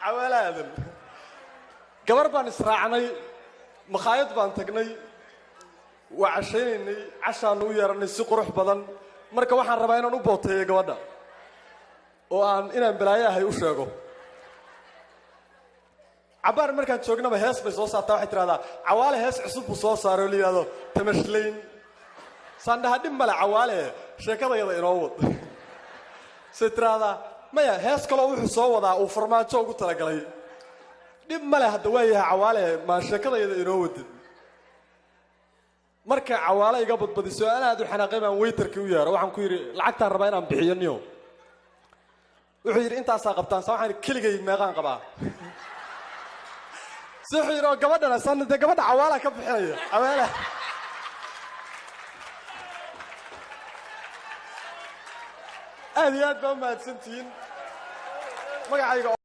عوالة هذا قبر بان إسراعني مخايط بان تقني وعشيني عشان ويرني سوق روح بدن مركا waxaan rabaa inaan u booteeyo gabadha oo aan inaan balaayahay u sheego cabaar markaan joognaba hees bay soo saartaa waxay tiraahdaa cawaale hees cusub soo saaro liyaado tamashlayn sandaha dhib male cawaale sheekadayada inoo wad say tiraahdaa maya hees kale wuxuu soo wadaa uu farmaajo ugu talagalay dhib male hadda waayahay cawaale ma sheekadayada inoo wad marka cawaale iga badbadiso ana aad u xanaaqay baan waytarkii u yeero waxaan ku yiri lacagtaan rabaa inaan bixiyo niyo wuxuu yiri intaas qabtaan soo waxaan keligay meeqaan qabaa سحيرو gabadhana sanad gabadha cawaala ka bixinaya cawaala aad baa mahadsantiin magacayga